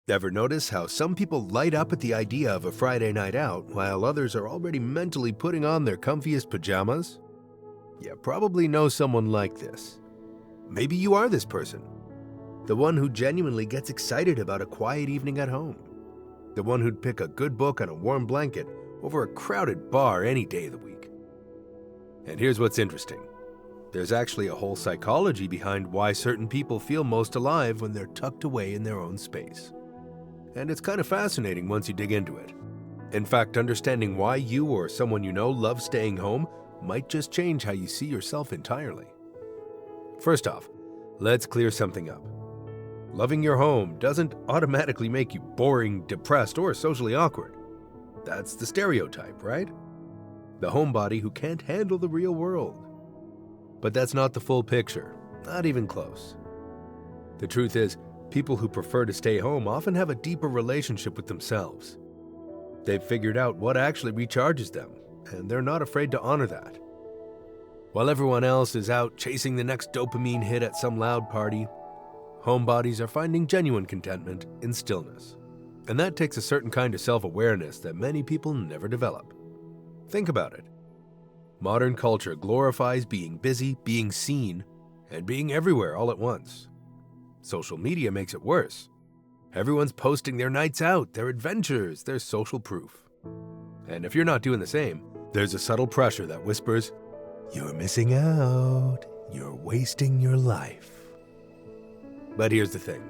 Ever notice how some people light up at the idea of a Friday night out while others are already mentally putting on their comfiest pajamas? You probably know someone like this. Maybe you are this person. The one who genuinely gets excited about a quiet evening at home. The one who'd pick a good book and a warm blanket over a crowded bar any day of the week. And here's what's interesting. There's actually a whole psychology behind why certain people feel most alive when they're tucked away in their own space. And it's kind of fascinating once you dig into it. In fact, understanding why you or someone you know loves staying home might just change how you see yourself entirely. First off, let's clear something up. Loving your home doesn't automatically make you boring, depressed, or socially awkward. That's the stereotype, right? The homebody who can't handle the real world. But that's not the full picture, not even close. The truth is, people who prefer to stay home often have a deeper relationship with themselves. They've figured out what actually recharges them, and they're not afraid to honor that. While everyone else is out chasing the next dopamine hit at some loud party, homebodies are finding genuine contentment in stillness. And that takes a certain kind of self-awareness that many people never develop. Think about it. Modern culture glorifies being busy, being seen, and being everywhere all at once. Social media makes it worse. Everyone's posting their nights out, their adventures, their social proof. And if you're not doing the same, there's a subtle pressure that whispers, "You're missing out. You're wasting your life." But here's the thing.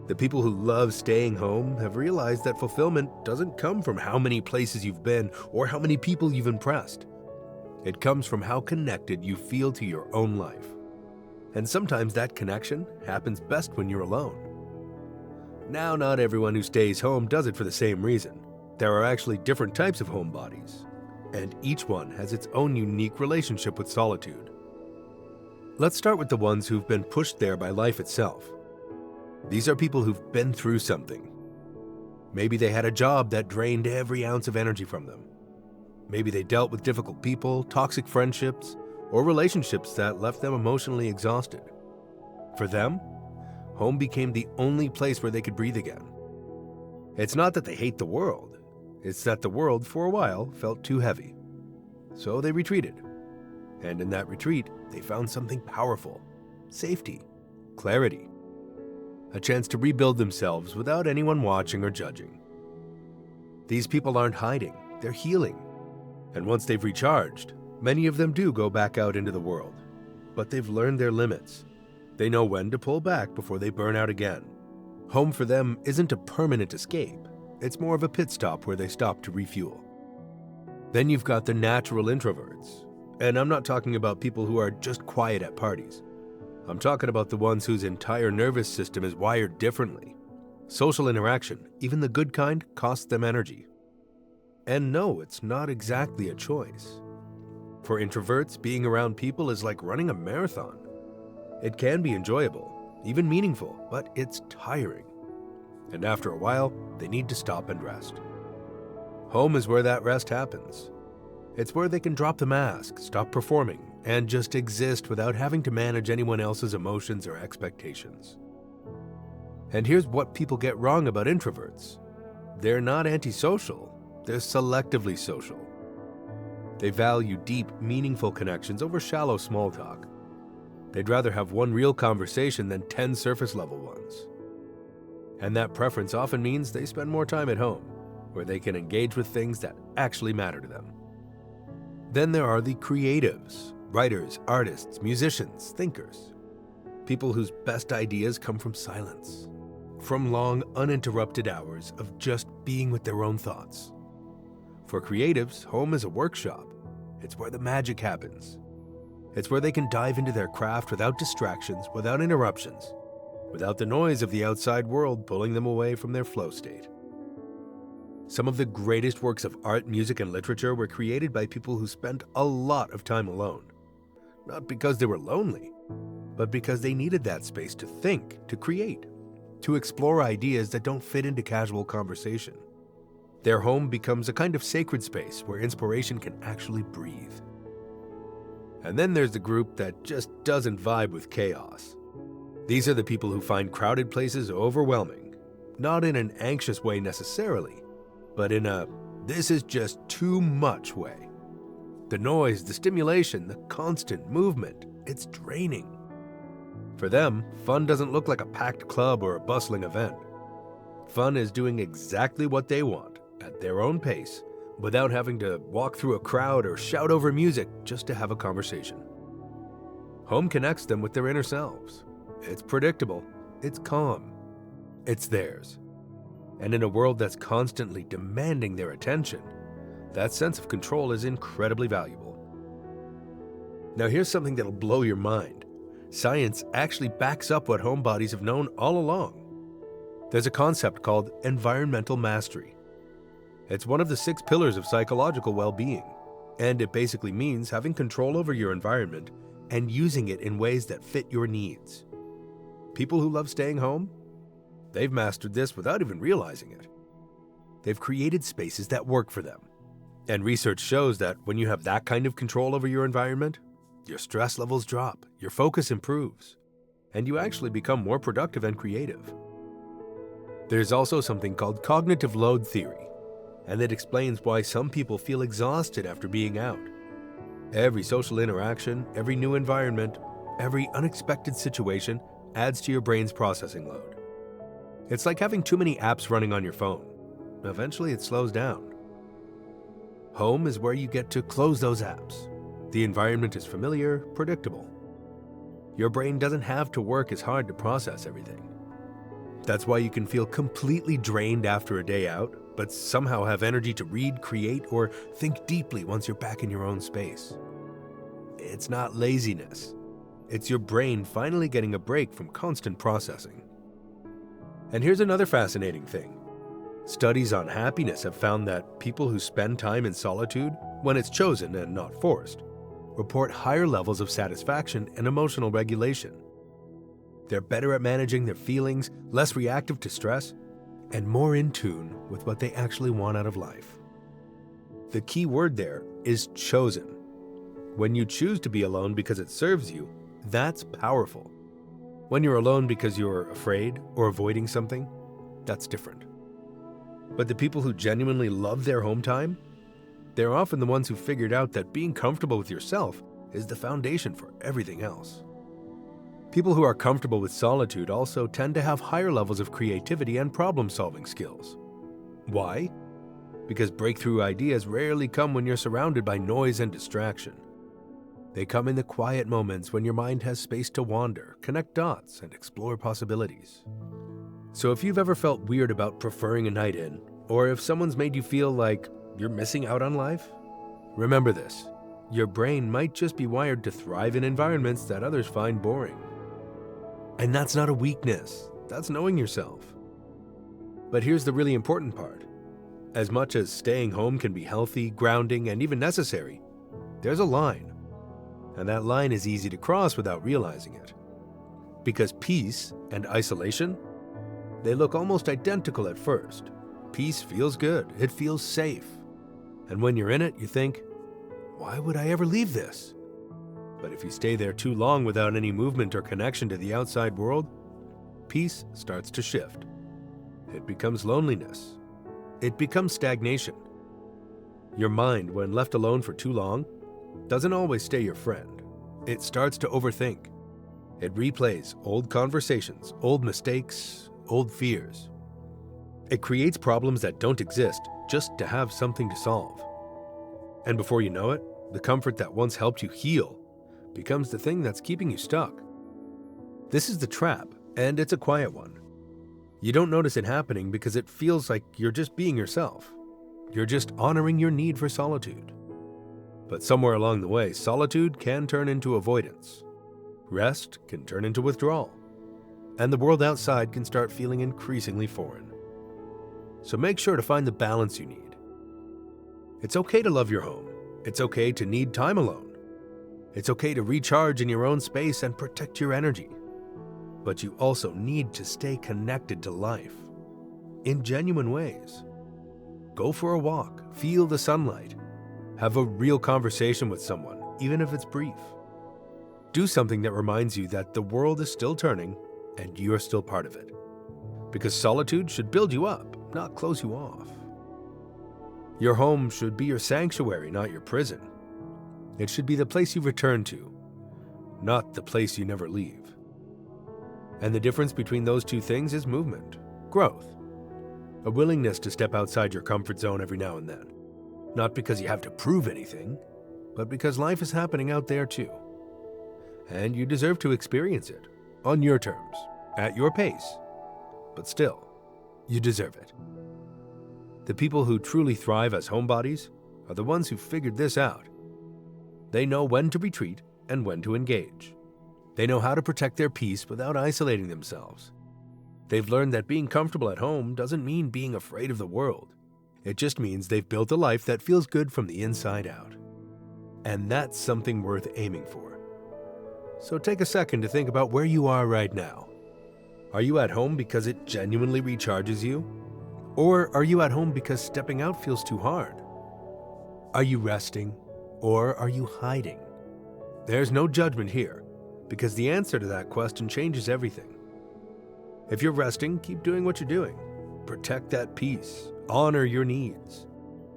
The people who love staying home have realized that fulfillment doesn't come from how many places you've been or how many people you've impressed. It comes from how connected you feel to your own life. And sometimes that connection happens best when you're alone. Now, not everyone who stays home does it for the same reason. There are actually different types of homebodies, and each one has its own unique relationship with solitude. Let's start with the ones who've been pushed there by life itself. These are people who've been through something. Maybe they had a job that drained every ounce of energy from them. Maybe they dealt with difficult people, toxic friendships, or relationships that left them emotionally exhausted. For them, home became the only place where they could breathe again. It's not that they hate the world, it's that the world, for a while, felt too heavy. So they retreated. And in that retreat, they found something powerful: safety, clarity, a chance to rebuild themselves without anyone watching or judging. These people aren't hiding, they're healing. And once they've recharged, many of them do go back out into the world. But they've learned their limits. They know when to pull back before they burn out again. Home for them isn't a permanent escape. It's more of a pit stop where they stop to refuel. Then you've got the natural introverts. And I'm not talking about people who are just quiet at parties. I'm talking about the ones whose entire nervous system is wired differently. Social interaction, even the good kind, costs them energy. And no, it's not exactly a choice. For introverts, being around people is like running a marathon. It can be enjoyable, even meaningful, but it's tiring. And after a while, they need to stop and rest. Home is where that rest happens. It's where they can drop the mask, stop performing, and just exist without having to manage anyone else's emotions or expectations. And here's what people get wrong about introverts. They're not antisocial, they're selectively social. They value deep, meaningful connections over shallow small talk. They'd rather have one real conversation than 10 surface-level ones. And that preference often means they spend more time at home, where they can engage with things that actually matter to them. Then there are the creatives, writers, artists, musicians, thinkers. People whose best ideas come from silence, from long, uninterrupted hours of just being with their own thoughts. For creatives, home is a workshop. It's where the magic happens. It's where they can dive into their craft without distractions, without interruptions, without the noise of the outside world pulling them away from their flow state. Some of the greatest works of art, music, and literature were created by people who spent a lot of time alone. Not because they were lonely, but because they needed that space to think, to create, to explore ideas that don't fit into casual conversation. Their home becomes a kind of sacred space where inspiration can actually breathe. And then there's the group that just doesn't vibe with chaos. These are the people who find crowded places overwhelming, not in an anxious way necessarily, but in a "this is just too much" way. The noise, the stimulation, the constant movement, it's draining. For them, fun doesn't look like a packed club or a bustling event. Fun is doing exactly what they want, at their own pace, without having to walk through a crowd or shout over music just to have a conversation. Home connects them with their inner selves. It's predictable, it's calm, it's theirs. And in a world that's constantly demanding their attention, that sense of control is incredibly valuable. Now here's something that'll blow your mind. Science actually backs up what homebodies have known all along. There's a concept called environmental mastery. It's one of the 6 pillars of psychological well-being, and it basically means having control over your environment and using it in ways that fit your needs. People who love staying home, they've mastered this without even realizing it. They've created spaces that work for them. And research shows that when you have that kind of control over your environment, your stress levels drop, your focus improves, and you actually become more productive and creative. There's also something called cognitive load theory, and it explains why some people feel exhausted after being out. Every social interaction, every new environment, every unexpected situation adds to your brain's processing load. It's like having too many apps running on your phone. Eventually it slows down. Home is where you get to close those apps. The environment is familiar, predictable. Your brain doesn't have to work as hard to process everything. That's why you can feel completely drained after a day out, but somehow have energy to read, create, or think deeply once you're back in your own space. It's not laziness. It's your brain finally getting a break from constant processing. And here's another fascinating thing. Studies on happiness have found that people who spend time in solitude, when it's chosen and not forced, report higher levels of satisfaction and emotional regulation. They're better at managing their feelings, less reactive to stress, and more in tune with what they actually want out of life. The key word there is chosen. When you choose to be alone because it serves you, that's powerful. When you're alone because you're afraid or avoiding something, that's different. But the people who genuinely love their home time, they're often the ones who figured out that being comfortable with yourself is the foundation for everything else. People who are comfortable with solitude also tend to have higher levels of creativity and problem-solving skills. Why? Because breakthrough ideas rarely come when you're surrounded by noise and distraction. They come in the quiet moments when your mind has space to wander, connect dots, and explore possibilities. So if you've ever felt weird about preferring a night in, or if someone's made you feel like you're missing out on life, remember this. Your brain might just be wired to thrive in environments that others find boring. And that's not a weakness. That's knowing yourself. But here's the really important part. As much as staying home can be healthy, grounding, and even necessary, there's a line. And that line is easy to cross without realizing it. Because peace and isolation, they look almost identical at first. Peace feels good. It feels safe. And when you're in it, you think, why would I ever leave this? But if you stay there too long without any movement or connection to the outside world, peace starts to shift. It becomes loneliness. It becomes stagnation. Your mind, when left alone for too long, doesn't always stay your friend. It starts to overthink. It replays old conversations, old mistakes, old fears. It creates problems that don't exist just to have something to solve. And before you know it, the comfort that once helped you heal becomes the thing that's keeping you stuck. This is the trap, and it's a quiet one. You don't notice it happening because it feels like you're just being yourself. You're just honoring your need for solitude. But somewhere along the way, solitude can turn into avoidance. Rest can turn into withdrawal. And the world outside can start feeling increasingly foreign. So make sure to find the balance you need. It's okay to love your home. It's okay to need time alone. It's okay to recharge in your own space and protect your energy. But you also need to stay connected to life in genuine ways. Go for a walk, feel the sunlight, have a real conversation with someone, even if it's brief. Do something that reminds you that the world is still turning and you're still part of it. Because solitude should build you up, not close you off. Your home should be your sanctuary, not your prison. It should be the place you return to, not the place you never leave. And the difference between those two things is movement, growth, a willingness to step outside your comfort zone every now and then. Not because you have to prove anything, but because life is happening out there too. And you deserve to experience it, on your terms, at your pace. But still, you deserve it. The people who truly thrive as homebodies are the ones who figured this out. They know when to retreat and when to engage. They know how to protect their peace without isolating themselves. They've learned that being comfortable at home doesn't mean being afraid of the world. It just means they've built a life that feels good from the inside out. And that's something worth aiming for. So take a second to think about where you are right now. Are you at home because it genuinely recharges you? Or are you at home because stepping out feels too hard? Are you resting, or are you hiding? There's no judgment here, because the answer to that question changes everything. If you're resting, keep doing what you're doing. Protect that peace. Honor your needs.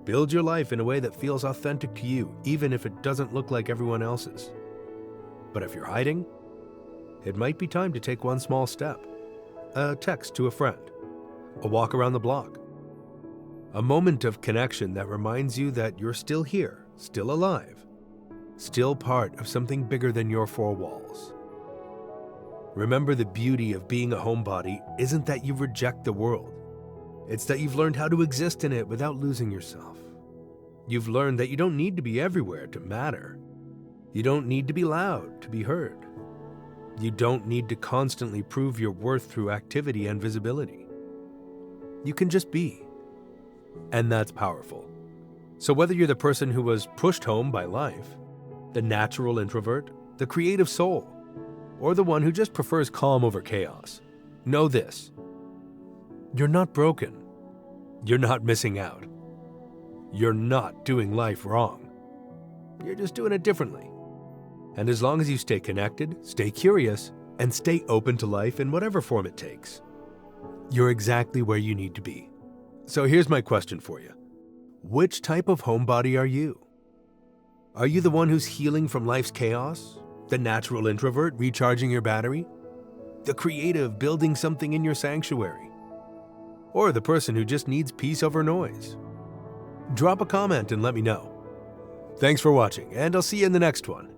Build your life in a way that feels authentic to you, even if it doesn't look like everyone else's. But if you're hiding, it might be time to take one small step. A text to a friend. A walk around the block. A moment of connection that reminds you that you're still here, still alive, still part of something bigger than your four walls. Remember, the beauty of being a homebody isn't that you reject the world. It's that you've learned how to exist in it without losing yourself. You've learned that you don't need to be everywhere to matter. You don't need to be loud to be heard. You don't need to constantly prove your worth through activity and visibility. You can just be. And that's powerful. So whether you're the person who was pushed home by life, the natural introvert, the creative soul, or the one who just prefers calm over chaos, know this. You're not broken. You're not missing out. You're not doing life wrong. You're just doing it differently. And as long as you stay connected, stay curious, and stay open to life in whatever form it takes, you're exactly where you need to be. So here's my question for you. Which type of homebody are you? Are you the one who's healing from life's chaos? The natural introvert recharging your battery? The creative building something in your sanctuary? Or the person who just needs peace over noise? Drop a comment and let me know. Thanks for watching, and I'll see you in the next one.